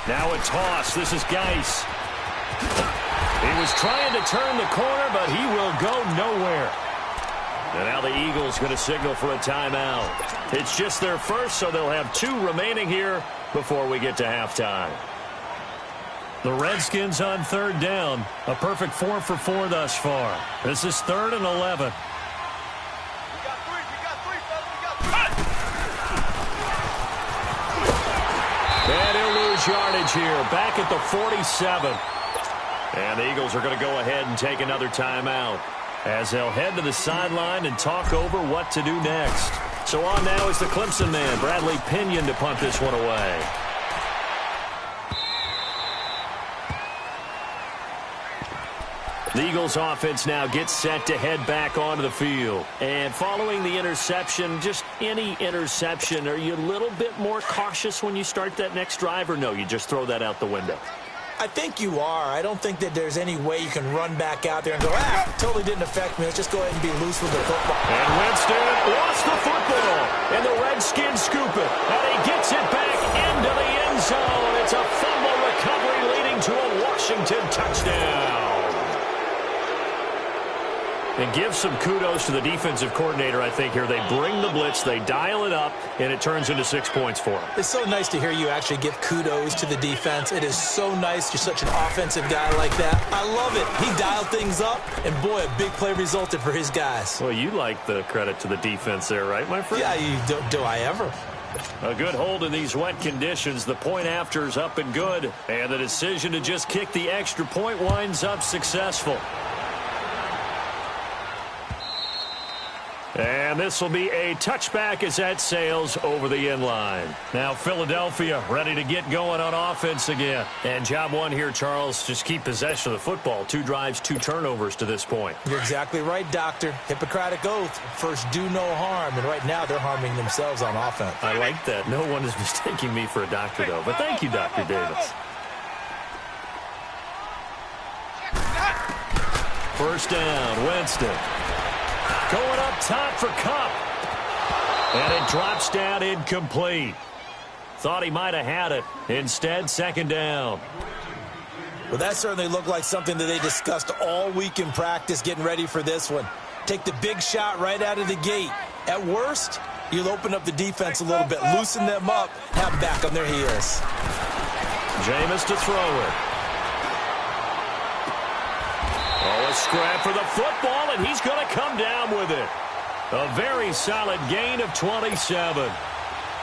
Now a toss. This is Geis. He was trying to turn the corner, but he will go nowhere. And now the Eagles going to signal for a timeout. It's just their first, so they'll have 2 remaining here before we get to halftime. The Redskins on 3rd down. A perfect 4 for 4 thus far. This is 3rd and 11. And he'll lose yardage here. Back at the 47. And the Eagles are going to go ahead and take another timeout as they'll head to the sideline and talk over what to do next. So on now is the Clemson man, Bradley Pinion, to punt this one away. The Eagles offense now gets set to head back onto the field. And following the interception, just any interception, are you a little bit more cautious when you start that next drive, or no, you just throw that out the window? I think you are. I don't think that there's any way you can run back out there and go, totally didn't affect me. Let's just go ahead and be loose with the football. And Winston lost the football. And the Redskins scoop it. And he gets it back into the end zone. It's a fumble recovery leading to a Washington touchdown. And give some kudos to the defensive coordinator, I think, here. They bring the blitz, they dial it up, and it turns into 6 points for them. It's so nice to hear you actually give kudos to the defense. It is so nice. You're such an offensive guy like that. I love it. He dialed things up, and boy, a big play resulted for his guys. Well, you like the credit to the defense there, right, my friend? Yeah, do I ever? A good hold in these wet conditions. The point after is up and good. And the decision to just kick the extra point winds up successful. And this will be a touchback as that sails over the end line. Now Philadelphia ready to get going on offense again. And job one here, Charles, just keep possession of the football. 2 drives, 2 turnovers to this point. You're exactly right, Doctor. Hippocratic oath. First, do no harm. And right now, they're harming themselves on offense. I like that. No one is mistaking me for a doctor, though. But thank you, Dr. Davis. First down, Winston. Going up top for Kupp. And it drops down incomplete. Thought he might have had it. Instead, 2nd down. Well, that certainly looked like something that they discussed all week in practice getting ready for this one. Take the big shot right out of the gate. At worst, you'll open up the defense a little bit, loosen them up, have them back on their heels. Jameis to throw it. Oh, a scrap for the football, and he's going to come down with it. A very solid gain of 27.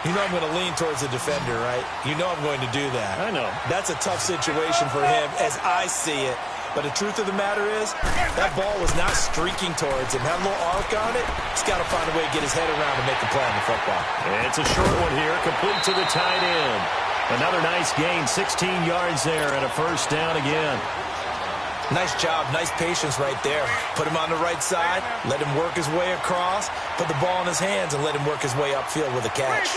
You know I'm going to lean towards the defender, right? You know I'm going to do that. I know. That's a tough situation for him as I see it. But the truth of the matter is, that ball was not streaking towards him. Had a little arc on it. He's got to find a way to get his head around and make a play on the football. And it's a short one here, complete to the tight end. Another nice gain, 16 yards there, and a first down again. Nice job, nice patience right there. Put him on the right side, let him work his way across, put the ball in his hands, and let him work his way upfield with a catch.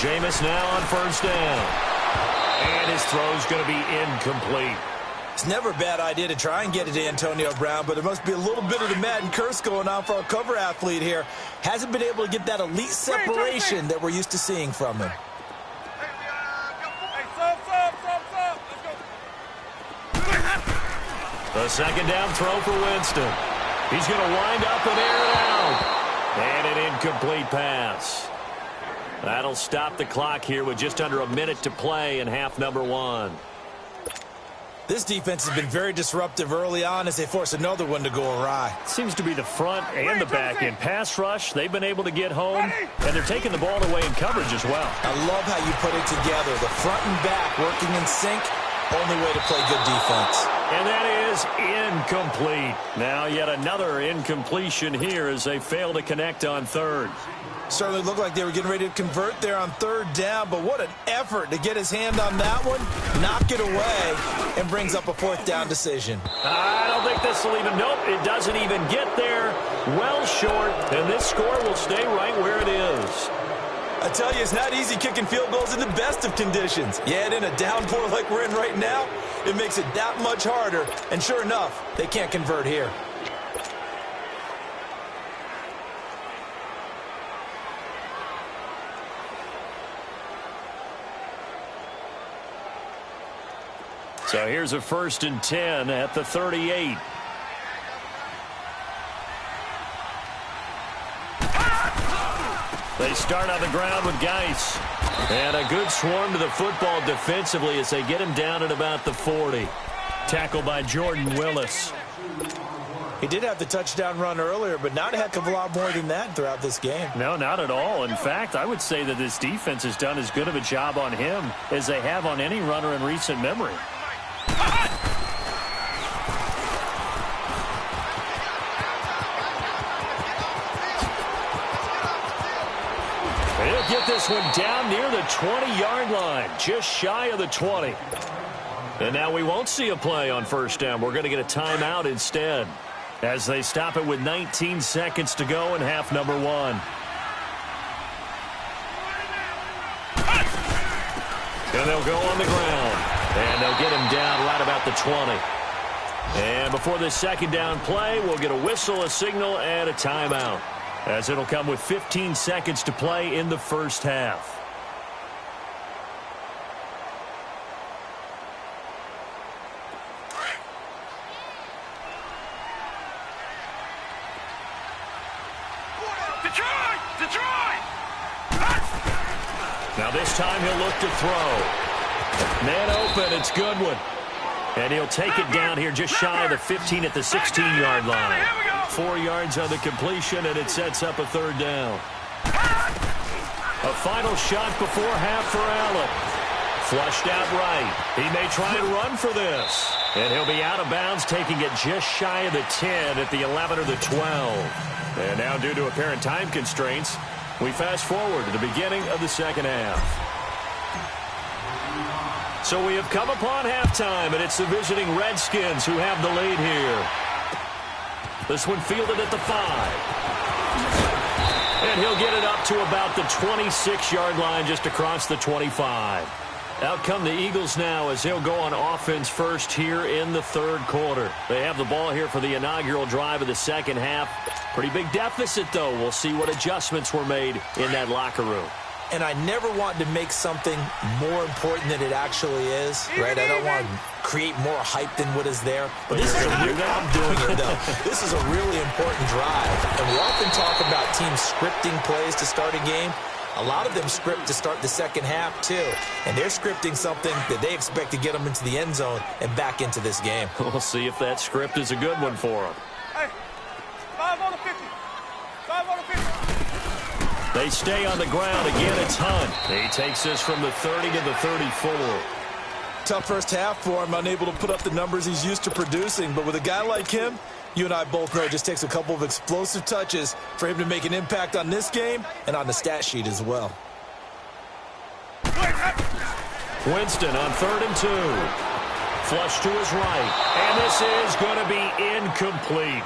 Jameis now on first down. And his throw's going to be incomplete. It's never a bad idea to try and get it to Antonio Brown, but there must be a little bit of the Madden curse going on for our cover athlete here. Hasn't been able to get that elite separation that we're used to seeing from him. The 2nd down throw for Winston. He's going to wind up and air it out. And an incomplete pass. That'll stop the clock here with just under a minute to play in half number 1. This defense has been very disruptive early on as they force another one to go awry. Seems to be the front and the back end. Pass rush, they've been able to get home, and they're taking the ball away in coverage as well. I love how you put it together. The front and back working in sync. Only way to play good defense. And that is incomplete. Now yet another incompletion here as they fail to connect on 3rd. Certainly looked like they were getting ready to convert there on 3rd down, but what an effort to get his hand on that one, knock it away, and brings up a 4th down decision. I don't think this will even, nope, it doesn't even get there. Well short, and this score will stay right where it is. I tell you, it's not easy kicking field goals in the best of conditions. Yet in a downpour like we're in right now, it makes it that much harder. And sure enough, they can't convert here. So here's a 1st and 10 at the 38. They start on the ground with Geis. And a good swarm to the football defensively as they get him down at about the 40. Tackled by Jordan Willis. He did have the touchdown run earlier, but not a heck of a lot more than that throughout this game. No, not at all. In fact, I would say that this defense has done as good of a job on him as they have on any runner in recent memory. He'll get this one down near the 20-yard line, just shy of the 20. And now we won't see a play on 1st down. We're going to get a timeout instead as they stop it with 19 seconds to go in half number 1. And they'll go on the ground. And they'll get him down right about the 20. And before this 2nd down play, we'll get a whistle, a signal, and a timeout, as it'll come with 15 seconds to play in the 1st half. Now this time he'll look to throw. Man open, it's Goodwin. And he'll take it down here just shy of the 15 at the 16-yard line. 4 yards on the completion, and it sets up a 3rd down. A final shot before half for Allen. Flushed out right. He may try and run for this. And he'll be out of bounds, taking it just shy of the 10 at the 11 or the 12. And now, due to apparent time constraints, we fast forward to the beginning of the 2nd half. So we have come upon halftime, and it's the visiting Redskins who have the lead here. This one fielded at the 5. And he'll get it up to about the 26-yard line, just across the 25. Out come the Eagles now as they'll go on offense first here in the 3rd quarter. They have the ball here for the inaugural drive of the 2nd half. Pretty big deficit, though. We'll see what adjustments were made in that locker room. And I never want to make something more important than it actually is, right? I don't want to create more hype than what is there. But this is I'm doing it, though. This is a really important drive. And we often talk about teams scripting plays to start a game. A lot of them script to start the 2nd half, too. And they're scripting something that they expect to get them into the end zone and back into this game. We'll see if that script is a good one for them. Hey, 5 on the 50. 5 on the 50. They stay on the ground. Again, it's Hunt. He takes this from the 30 to the 34. Tough first half for him, unable to put up the numbers he's used to producing. But with a guy like him, you and I both know it just takes a couple of explosive touches for him to make an impact on this game and on the stat sheet as well. Winston on 3rd and 2. Flush to his right. And this is going to be incomplete.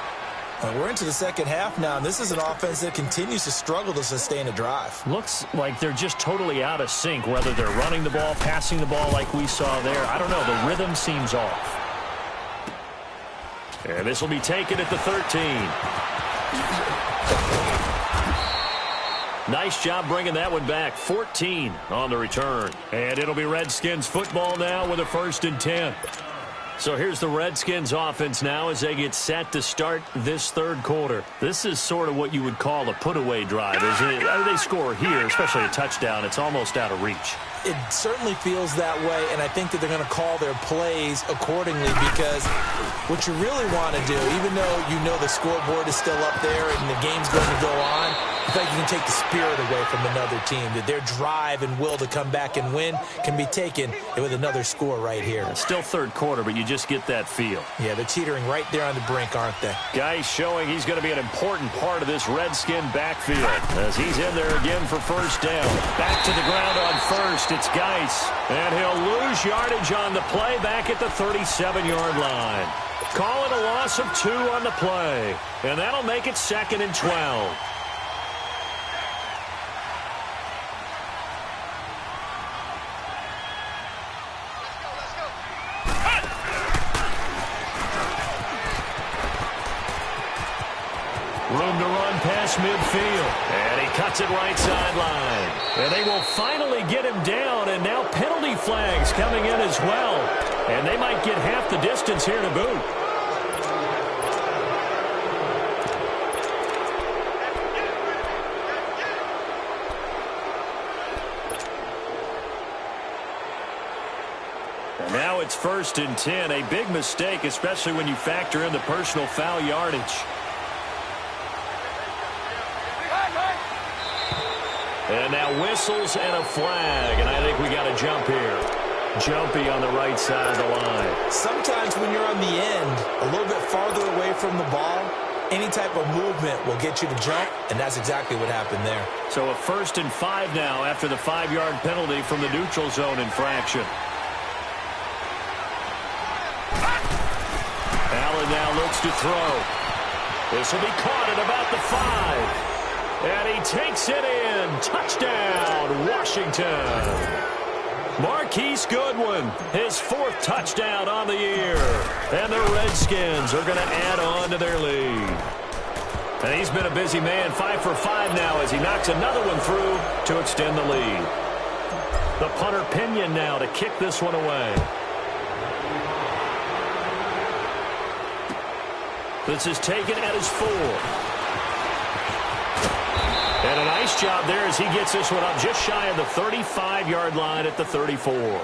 We're into the 2nd half now, and this is an offense that continues to struggle to sustain a drive. Looks like they're just totally out of sync, whether they're running the ball, passing the ball like we saw there. I don't know. The rhythm seems off. And this will be taken at the 13. Nice job bringing that one back. 14 on the return. And it'll be Redskins football now with a 1st and 10. So here's the Redskins offense now as they get set to start this 3rd quarter. This is sort of what you would call a put-away drive, isn't it? They score here, especially a touchdown. It's almost out of reach. It certainly feels that way, and I think that they're going to call their plays accordingly because what you really want to do, even though you know the scoreboard is still up there and the game's going to go on, I think you can take the spirit away from another team, that their drive and will to come back and win can be taken with another score right here. It's still 3rd quarter, but you just get that feel. Yeah, they're teetering right there on the brink, aren't they? Geis showing he's going to be an important part of this Redskin backfield as he's in there again for 1st down. Back to the ground on 1st. It's Geis, and he'll lose yardage on the play back at the 37-yard line. Call it a loss of 2 on the play, and that'll make it 2nd and 12. Room to run past midfield. And he cuts it right sideline. And they will finally get him down. And now penalty flags coming in as well. And they might get half the distance here to boot. And now it's 1st and 10. A big mistake, especially when you factor in the personal foul yardage. And now whistles and a flag. And I think we got a jump here. Jumpy on the right side of the line. Sometimes when you're on the end, a little bit farther away from the ball, any type of movement will get you to jump, and that's exactly what happened there. So a 1st and 5 now after the 5-yard penalty from the neutral zone infraction. Allen now looks to throw. This will be caught at about the 5. And he takes it in. Touchdown, Washington. Marquise Goodwin, his 4th touchdown on the year. And the Redskins are going to add on to their lead. And he's been a busy man, 5 for 5 now as he knocks another one through to extend the lead. The punter Pinion now to kick this one away. This is taken at his 4. And a nice job there as he gets this one up just shy of the 35-yard line at the 34.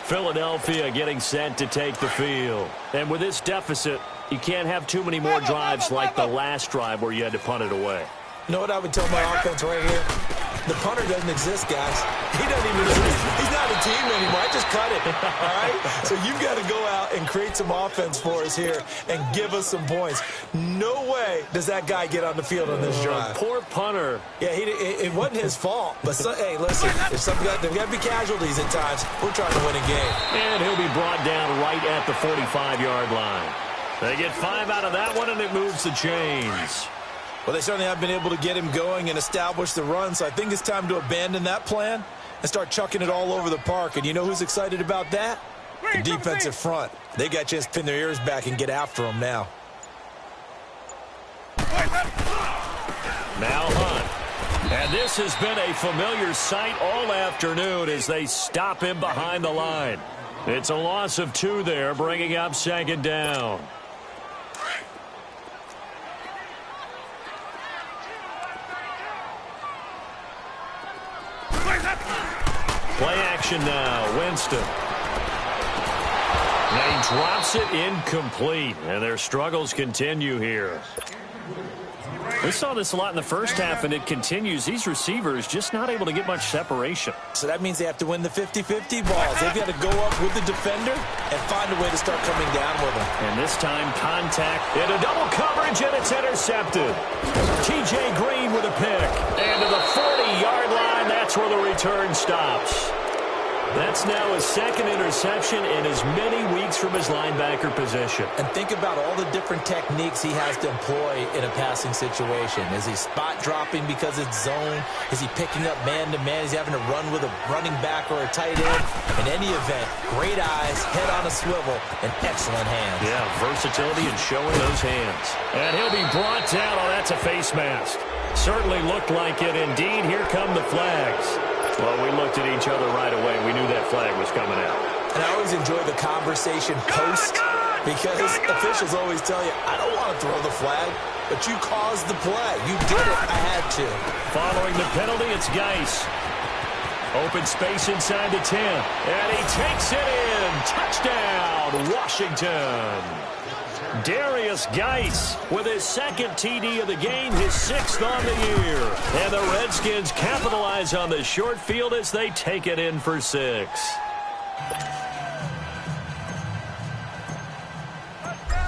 Philadelphia getting set to take the field. And with this deficit, you can't have too many more drives like the last drive where you had to punt it away. You know what I would tell my offense right here? The punter doesn't exist, guys. He doesn't even exist. He's not a team anymore. I just cut it, all right? So you've got to go out and create some offense for us here and give us some points. No way does that guy get on the field on this drive. Poor punter. Yeah, it wasn't his fault. But, hey, listen, there's got to be casualties at times. We're trying to win a game. And he'll be brought down right at the 45-yard line. They get 5 out of that one, and it moves the chains. Well, they certainly have been able to get him going and establish the run, so I think it's time to abandon that plan and start chucking it all over the park. And you know who's excited about that? The defensive front. They got just pin their ears back and get after him now. Now Hunt. And this has been a familiar sight all afternoon as they stop him behind the line. It's a loss of 2 there, bringing up 2nd down. Play action now, Winston. Now he drops it incomplete, and their struggles continue here. We saw this a lot in the first half, and it continues. These receivers just not able to get much separation. So that means they have to win the 50-50 balls. They've got to go up with the defender and find a way to start coming down with them. And this time, contact into double coverage, and it's intercepted. T.J. Green with a pick. And to the 40-yard line, that's where the return stops. That's now his 2nd interception in as many weeks from his linebacker position. And think about all the different techniques he has to employ in a passing situation. Is he spot dropping because it's zone? Is he picking up man-to-man? Is he having to run with a running back or a tight end? In any event, great eyes, head on a swivel, and excellent hands. Yeah, versatility and showing those hands. And he'll be brought down. Oh, that's a face mask. Certainly looked like it. Indeed, here come the flags. Well, we looked at each other right away. We knew that flag was coming out. And I always enjoy the conversation post because officials always tell you, I don't want to throw the flag, but you caused the play. You did it. I had to. Following the penalty, it's Geis. Open space inside the 10. And he takes it in. Touchdown, Washington. Darius Geis with his 2nd TD of the game, his 6th on the year. And the Redskins capitalize on the short field as they take it in for 6.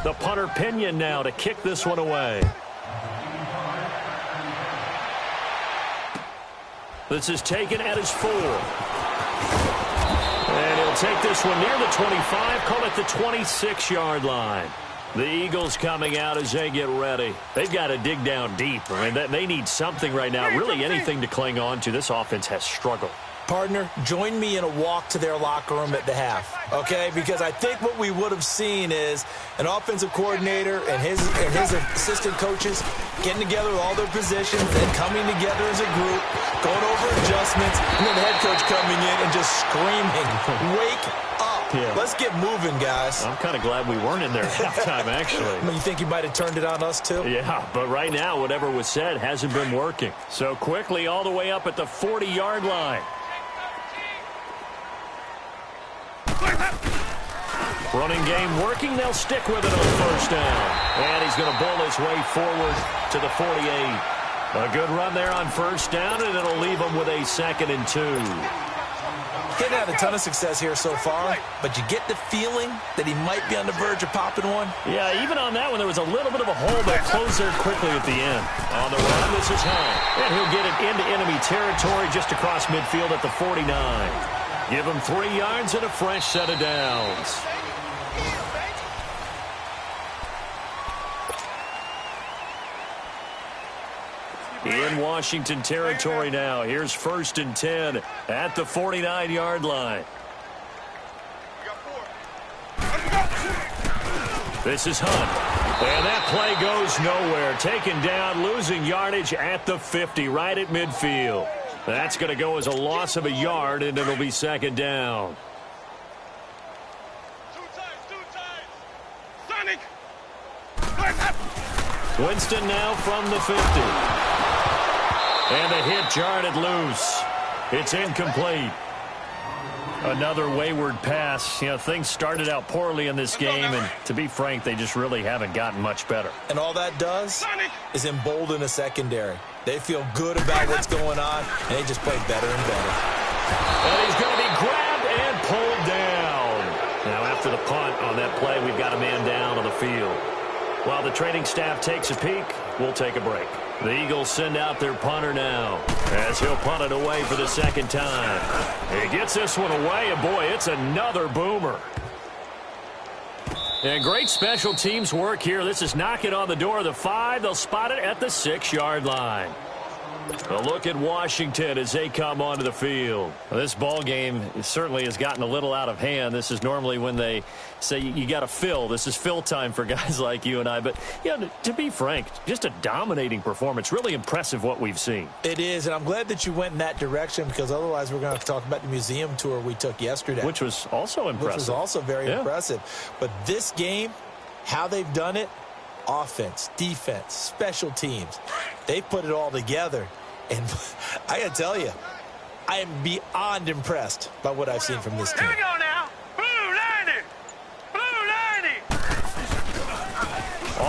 The punter Pinion now to kick this one away. This is taken at his 4. And he'll take this one near the 25, call it the 26-yard line. The Eagles coming out as they get ready. They've got to dig down deep. I mean, they need something right now, really anything to cling on to. This offense has struggled. Partner, join me in a walk to their locker room at the half, okay? Because I think what we would have seen is an offensive coordinator and his assistant coaches getting together with all their positions, then coming together as a group, going over adjustments, and then the head coach coming in and just screaming, wake up. Yeah. Let's let's get moving, guys. I'm kind of glad we weren't in there at halftime, actually. You think you might have turned it on us, too? Yeah, but right now, whatever was said hasn't been working. So quickly all the way up at the 40-yard line. Running game working. They'll stick with it on first down. And he's going to bowl his way forward to the 48. A good run there on first down, and it'll leave him with a 2nd and 2. He's had a ton of success here so far, but you get the feeling that he might be on the verge of popping one. Yeah, even on that one, there was a little bit of a hole that closed there quickly at the end. On the run, this is Hunt. And he'll get it into enemy territory just across midfield at the 49. Give him 3 yards and a fresh set of downs. In Washington territory now. Here's 1st and 10 at the 49-yard line. This is Hunt. And that play goes nowhere. Taken down, losing yardage at the 50, right at midfield. That's going to go as a loss of a yard, and it'll be 2nd down. Winston now from the 50. And the hit jarred it loose. It's incomplete. Another wayward pass. You know, things started out poorly in this game, and to be frank, they just really haven't gotten much better. And all that does is embolden a secondary. They feel good about what's going on, and they just play better and better. And he's going to be grabbed and pulled down. Now, after the punt on that play, we've got a man down on the field. While the training staff takes a peek, we'll take a break. The Eagles send out their punter now as he'll punt it away for the 2nd time. He gets this one away, and boy, it's another boomer. And great special teams work here. This is knocking on the door of the 5. They'll spot it at the 6-yard line. A look at Washington as they come onto the field. Well, this ball game certainly has gotten a little out of hand. This is normally when they say you got to fill. This is fill time for guys like you and I. But, you know, to be frank, just a dominating performance. Really impressive what we've seen. It is, and I'm glad that you went in that direction, because otherwise we're going to have to talk about the museum tour we took yesterday. Which was also impressive. Which was also very impressive. But this game, how they've done it, offense, defense, special teams, they put it all together. And I got to tell you, I am beyond impressed by what I've seen from this team. Here we go now. Blue 90. Blue 90.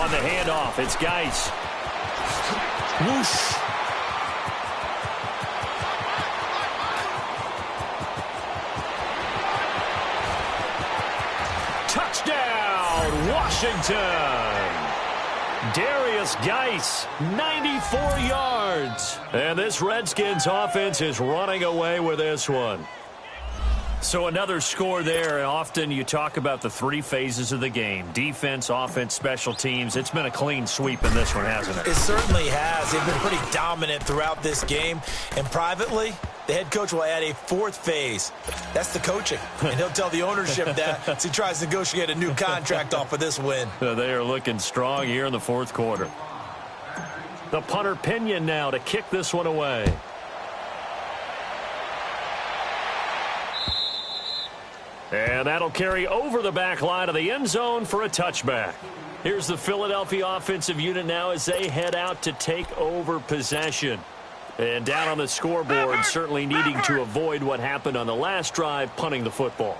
On the handoff, it's Geis. Whoosh. Touchdown, Washington. Darius Geis, 94 yards. And this Redskins offense is running away with this one. So another score there. And often you talk about the 3 phases of the game. Defense, offense, special teams. It's been a clean sweep in this one, hasn't it? It certainly has. They've been pretty dominant throughout this game. And privately, the head coach will add a 4th phase. That's the coaching. And he'll tell the ownership that as he tries to negotiate a new contract off of this win. They are looking strong here in the 4th quarter. The punter Pinion now to kick this one away. And that'll carry over the back line of the end zone for a touchback. Here's the Philadelphia offensive unit now as they head out to take over possession. And down on the scoreboard, certainly needing to avoid what happened on the last drive, punting the football.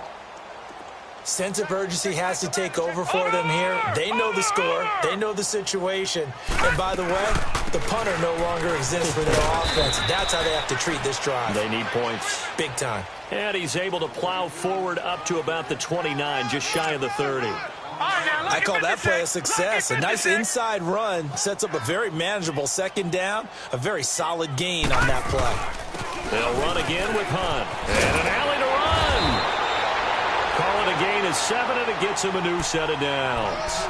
Sense of urgency has to take over for them here. They know the score. They know the situation. And by the way, the punter no longer exists for their offense. That's how they have to treat this drive. They need points. Big time. And he's able to plow forward up to about the 29, just shy of the 30. I call that play a success. A nice inside run sets up a very manageable 2nd down. A very solid gain on that play. They'll run again with Hunt. And an alley to run. Call it a gain of 7, and it gets him a new set of downs.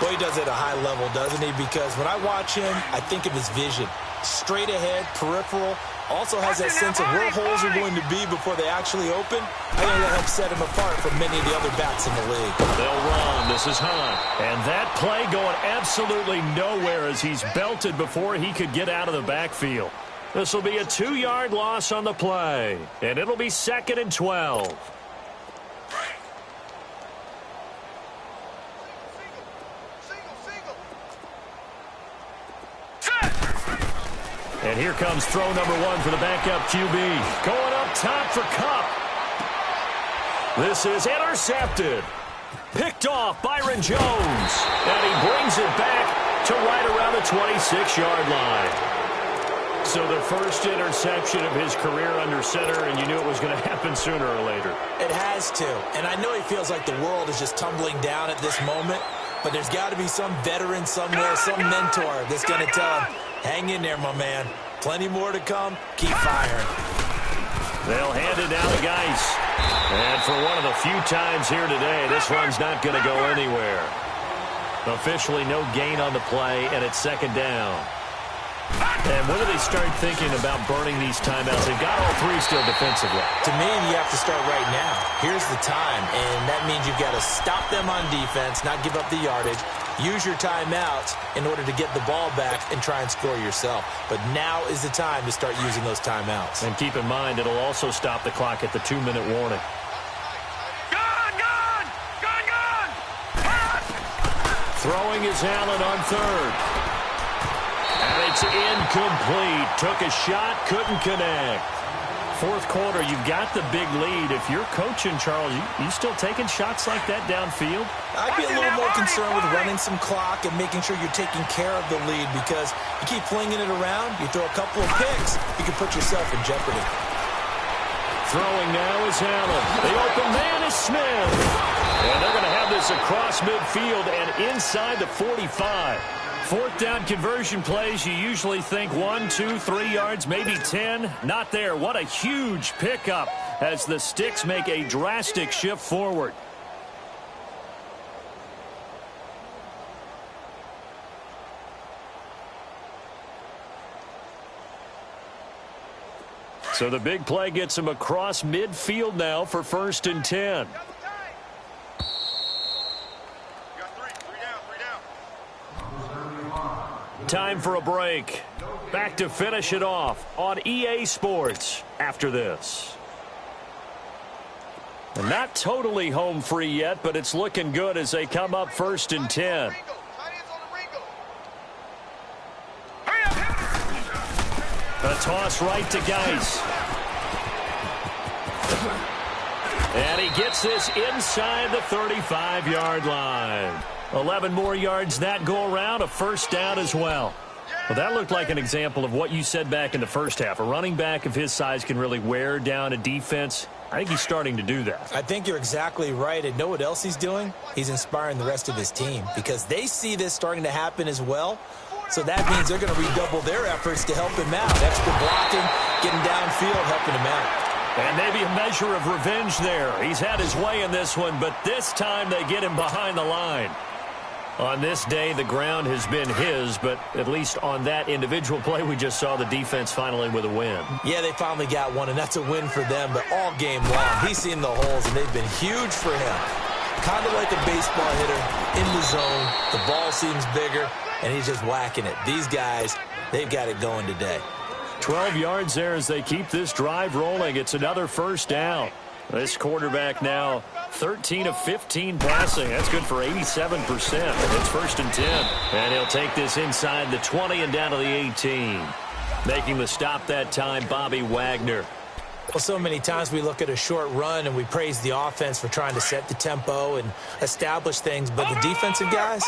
Well, he does it at a high level, doesn't he? Because when I watch him, I think of his vision. Straight ahead, peripheral. Also has that sense of where holes are going to be before they actually open. I think that helps set him apart from many of the other backs in the league. They'll run. This is Hunt. And that play going absolutely nowhere as he's belted before he could get out of the backfield. This will be a 2-yard loss on the play. And it'll be 2nd and 12. And here comes throw number 1 for the backup QB. Going up top for Kupp. This is intercepted. Picked off Byron Jones. And he brings it back to right around the 26-yard line. So the first interception of his career under center, and you knew it was going to happen sooner or later. It has to. And I know he feels like the world is just tumbling down at this moment, but there's got to be some veteran somewhere, some mentor that's going to tell him, hang in there, my man. Plenty more to come. Keep firing. They'll hand it down to Geis. And for one of the few times here today, this run's not going to go anywhere. Officially no gain on the play, and it's second down. And when do they start thinking about burning these timeouts? They've got all 3 still defensively. To me, you have to start right now. Here's the time, and that means you've got to stop them on defense, not give up the yardage, use your timeouts in order to get the ball back and try and score yourself. But now is the time to start using those timeouts. And keep in mind, it'll also stop the clock at the 2-minute warning. Gone! Throwing is Allen on third. And it's incomplete. Took a shot, couldn't connect. Fourth quarter, you've got the big lead. If you're coaching, Charles, you still taking shots like that downfield? I'd be a little more concerned with running some clock and making sure you're taking care of the lead, because you keep flinging it around, you throw a couple of picks, you can put yourself in jeopardy. Throwing now is Allen. The open man is Smith. And they're going to have this across midfield and inside the 45. Fourth down conversion plays, you usually think 1, 2, 3 yards, maybe 10. Not there. What a huge pickup as the Sticks make a drastic shift forward. So the big play gets him across midfield now for 1st and 10. Time for a break. Back to finish it off on EA Sports after this. And not totally home free yet, but it's looking good as they come up 1st and 10. A toss right to Geis. And he gets this inside the 35-yard line. 11 more yards that go around, a first down as well. Well, that looked like an example of what you said back in the first half. A running back of his size can really wear down a defense. I think he's starting to do that. I think you're exactly right. And know what else he's doing? He's inspiring the rest of his team, because they see this starting to happen as well. So that means they're going to redouble their efforts to help him out. Extra blocking, getting downfield, helping him out. And maybe a measure of revenge there. He's had his way in this one, but this time they get him behind the line. On this day, the ground has been his, but at least on that individual play, we just saw the defense finally with a win. Yeah, they finally got one, and that's a win for them, but all game long, he's seen the holes, and they've been huge for him. Kind of like a baseball hitter in the zone. The ball seems bigger, and he's just whacking it. These guys, they've got it going today. 12 yards there as they keep this drive rolling. It's another first down. This quarterback now 13 of 15 passing. That's good for 87%. It's 1st and 10. And he'll take this inside the 20 and down to the 18. Making the stop that time, Bobby Wagner. Well, so many times we look at a short run and we praise the offense for trying to set the tempo and establish things. But the defensive guys,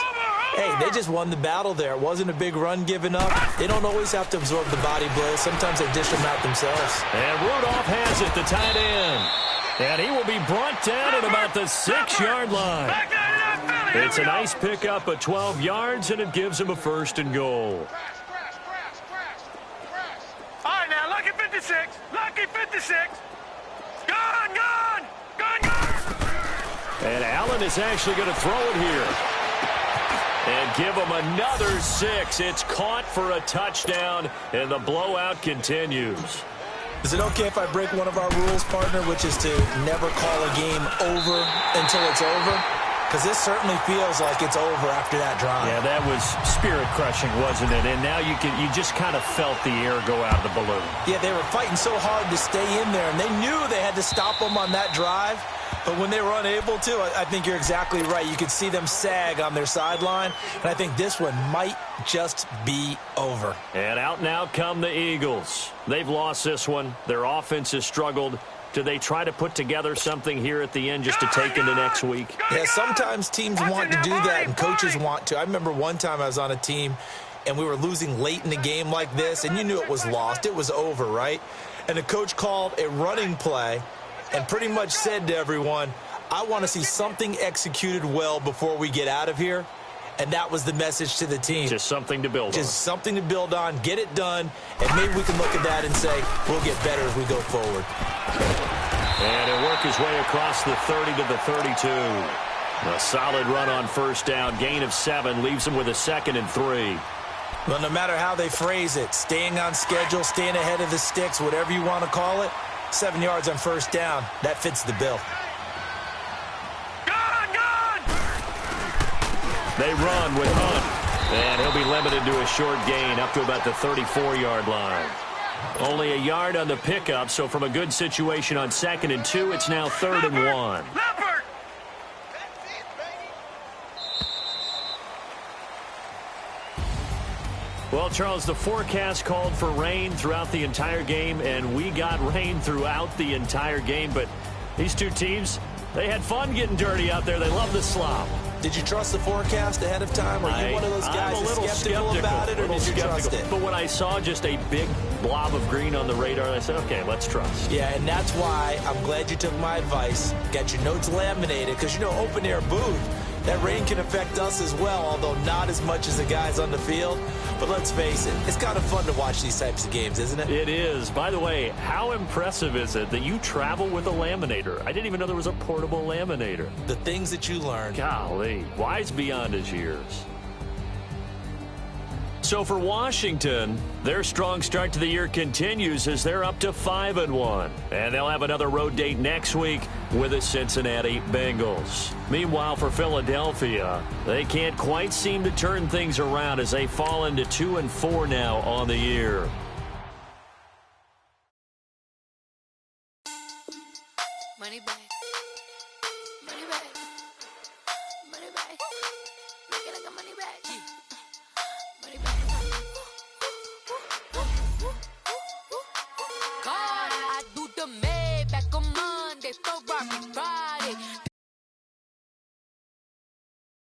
hey, they just won the battle there. It wasn't a big run given up. They don't always have to absorb the body blows. Sometimes they dish them out themselves. And Rudolph has it, the tight end. And he will be brought down at about the 6-yard line. It's a nice pickup of 12 yards, and it gives him a 1st and goal. All right, now, lucky 56. Lucky 56. Gone. And Allen is actually going to throw it here. And give him another 6. It's caught for a touchdown, and the blowout continues. Is it okay if I break one of our rules, partner, which is to never call a game over until it's over? because this certainly feels like it's over after that drive. Yeah, that was spirit-crushing, wasn't it? And now you just kind of felt the air go out of the balloon. Yeah, they were fighting so hard to stay in there, and they knew they had to stop them on that drive. But when they were unable to, I think you're exactly right. You could see them sag on their sideline, and I think this one might just be over. And out now come the Eagles. They've lost this one. Their offense has struggled. Do they try to put together something here at the end just to take into next week? Yeah, sometimes teams want to do that, and coaches want to. I remember one time I was on a team, and we were losing late in the game like this, and you knew it was lost. It was over, right? And the coach called a running play and pretty much said to everyone, I want to see something executed well before we get out of here. And that was the message to the team. Just something to build on. Just something to build on, get it done, and maybe we can look at that and say, we'll get better as we go forward. And he'll work his way across the 30 to the 32. A solid run on first down. Gain of 7 leaves him with a 2nd and 3. Well, no matter how they phrase it, staying on schedule, staying ahead of the sticks, whatever you want to call it, 7 yards on first down, that fits the bill. They run with Hunt, and he'll be limited to a short gain up to about the 34-yard line. Only a yard on the pickup, so from a good situation on 2nd and 2, it's now 3rd and 1. Well, Charles, the forecast called for rain throughout the entire game, and we got rain throughout the entire game. But these two teams, they had fun getting dirty out there. They love the slop. Did you trust the forecast ahead of time? Are you one of those guys I'm a little skeptical about it, or did you trust it? But when I saw just a big blob of green on the radar, I said, okay, let's trust. Yeah, and that's why I'm glad you took my advice. Got your notes laminated, because, you know, open-air booth, that rain can affect us as well, although not as much as the guys on the field. But let's face it, it's kind of fun to watch these types of games, isn't it? It is. By the way, how impressive is it that you travel with a laminator? I didn't even know there was a portable laminator. The things that you learn. Golly, wise beyond his years. So for Washington, their strong start to the year continues as they're up to 5-1. And they'll have another road date next week with the Cincinnati Bengals. Meanwhile, for Philadelphia, they can't quite seem to turn things around as they fall into 2-4 now on the year.